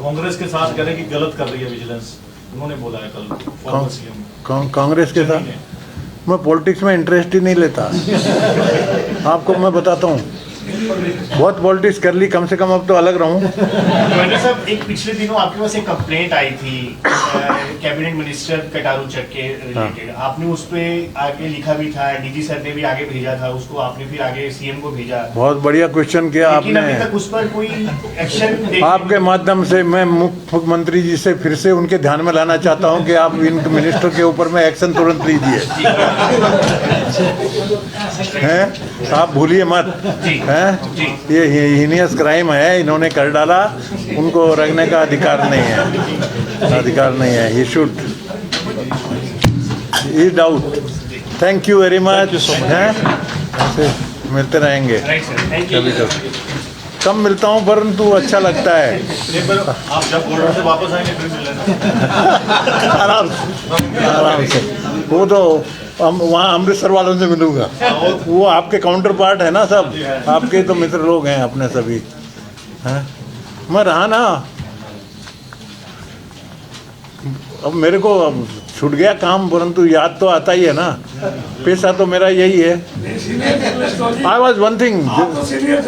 कांग्रेस के साथ कह रहे हैं कि गलत कर रही है विजिलेंस, उन्होंने बोला है कल फॉर्मर सीएम। कांग्रेस के साथ मैं पॉलिटिक्स में इंटरेस्ट ही नहीं लेता। आपको मैं बताता हूँ, बहुत पॉलिटिक्स कर ली, कम से कम अब तो अलग रहूं। साहब, एक पिछले दिनों आपके पास एक कंप्लेंट आई थी कैबिनेट मिनिस्टर कटारू चक के रिलेटेड। आपने उस पे आगे लिखा भी था, डीजी सर ने भी आगे भेजा था उसको, आपने फिर आगे सीएम को भेजा। बहुत बढ़िया क्वेश्चन किया लेकिन आपने। अभी तक उस पर कोई एक्शन आपके माध्यम से मैं मुख्यमंत्री जी से फिर से उनके ध्यान में लाना चाहता हूं कि आप इन मिनिस्टर के ऊपर में एक्शन तुरंत लीजिए। हैं, आप भूलिए मत। हैं, ये हीनियस क्राइम है, इन्होंने कर डाला, उनको रखने का अधिकार नहीं है। He should is out. Thank you very much. हैं, ऐसे मिलते रहेंगे कभी कभी, कम मिलता हूँ परंतु अच्छा लगता है। आप जब बॉर्डर से वापस आएंगे फिर मिल लेना। आराम से। वो तो हम वहाँ अमृतसर वालों से मिलूंगा, वो आपके काउंटर पार्ट है ना, सब आपके तो मित्र लोग हैं अपने सभी। हैं, मैं रहा ना, अब मेरे को छूट गया काम, परंतु याद तो आता ही है ना। पेशा तो मेरा यही है। I was one thing,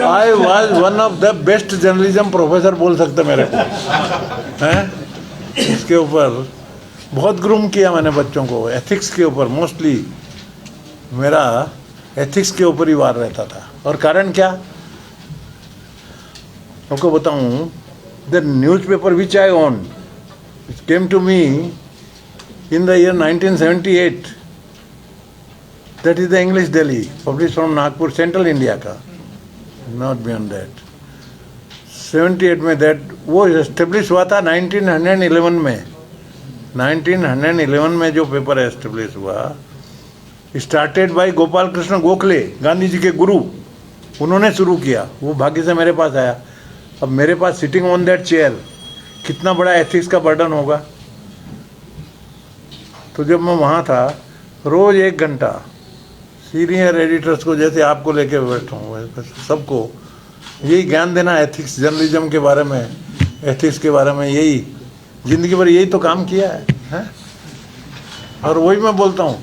I was one of the best journalism professor बोल सकते मेरे को। हैं, इसके ऊपर बहुत ग्रूम किया मैंने बच्चों को, एथिक्स के ऊपर। मोस्टली मेरा एथिक्स के ऊपर ही वार रहता था। और कारण क्या आपको बताऊं, the newspaper which I own came to me in the year 1978, that is the English Daily, published from Nagpur, Central India का, not beyond that. 78 में that वो एस्टेब्लिश हुआ था 1911 में। 1911 में जो पेपर एस्टेब्लिश हुआ, स्टार्टेड बाय गोपाल कृष्ण गोखले, गांधी जी के गुरु, उन्होंने शुरू किया। वो भाग्य से मेरे पास आया। अब मेरे पास सिटिंग ऑन दैट चेयर कितना बड़ा एथिक्स का बर्डन होगा। तो जब मैं वहाँ था, रोज़ 1 घंटा सीनियर एडिटर्स को, जैसे आपको लेके बैठा हूँ, सबको यही ज्ञान देना, एथिक्स, जर्नलिज्म के बारे में, एथिक्स के बारे में, यही जिंदगी भर यही तो काम किया है? और वही मैं बोलता हूँ,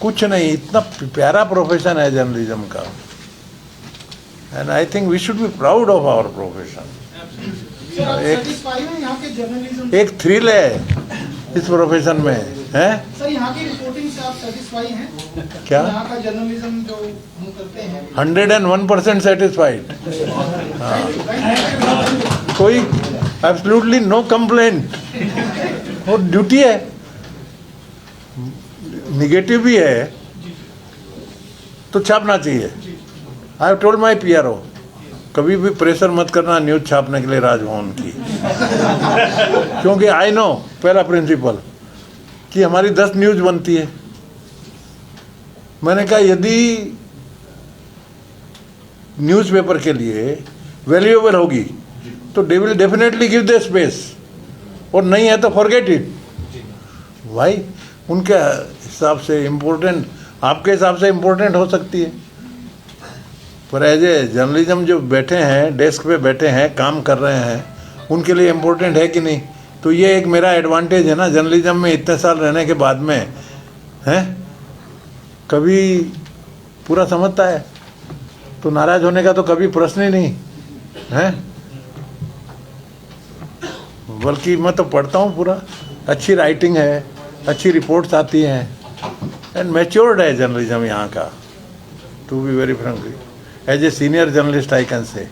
कुछ नहीं, इतना प्यारा प्रोफेशन है जर्नलिज्म का। And I think we should be proud of our profession. एक थ्रिल है इस प्रोफेशन में, है? सर, यहाँ की रिपोर्टिंग से आप सेटिस्फाई हैं? क्या यहाँ का जर्नलिज्म जो हम करते हैं 101% सेटिस्फाइड। कोई एब्सोल्युटली नो कंप्लेंट। वो ड्यूटी है, निगेटिव भी है तो छापना चाहिए। I have told my PRO, कभी भी प्रेशर मत करना न्यूज़ छापने के लिए राजभवन की। क्योंकि आई नो पहला प्रिंसिपल कि हमारी 10 न्यूज़ बनती है। मैंने कहा यदि न्यूज़पेपर के लिए वैल्यूएबल होगी तो they will definitely give the space, और नहीं है तो फॉरगेट इट। भाई उनके हिसाब से इम्पोर्टेंट, आपके हिसाब से इम्पोर्टेंट हो सकती है, पर एज ए जर्नलिज्म जो बैठे हैं, डेस्क पे बैठे हैं, काम कर रहे हैं, उनके लिए इम्पोर्टेंट है कि नहीं? तो ये एक मेरा एडवांटेज है ना जर्नलिज्म में, इतने साल रहने के बाद में। हैं, कभी पूरा समझता है तो नाराज होने का तो कभी प्रश्न ही नहीं है। बल्कि मैं तो पढ़ता हूँ पूरा, अच्छी राइटिंग है, अच्छी रिपोर्ट्स आती हैं, एंड मैच्योर्ड है जर्नलिज्म यहाँ का। To be very frankly, as a senior journalist I can say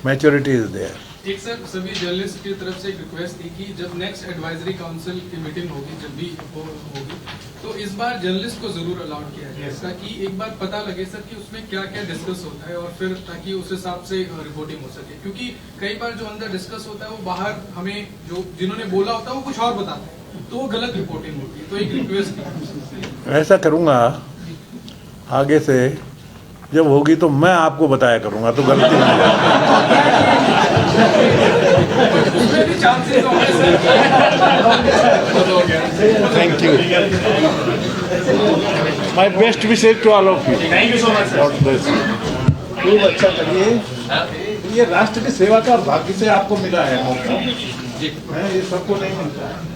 maturity is there. एक सर, सभी जर्नलिस्ट की तरफ से एक रिक्वेस्ट थी कि जब नेक्स्ट एडवाइजरी काउंसिल की मीटिंग होगी, जब भी होगी, तो इस बार जर्नलिस्ट को जरूर अलाउड किया जाए, ताकि एक बार पता लगे सर कि उसमें क्या क्या डिस्कस होता है, और फिर ताकि उस हिसाब से रिपोर्टिंग हो सके। क्योंकि कई बार जो अंदर डिस्कस होता है वो बाहर हमें जो जिन्होंने बोला होता है वो कुछ और बताते हैं, तो वो गलत रिपोर्टिंग होती है। तो एक रिक्वेस्ट थी। ऐसा करूँगा आगे से, जब होगी तो मैं आपको बताया करूँगा, तो गलती नहीं thank you. My best wishes to all of you. Thank you so much. खूब अच्छा करिए। ये राष्ट्र की सेवा का भाग्य से आपको मिला है मौका, ये सबको नहीं मिलता है।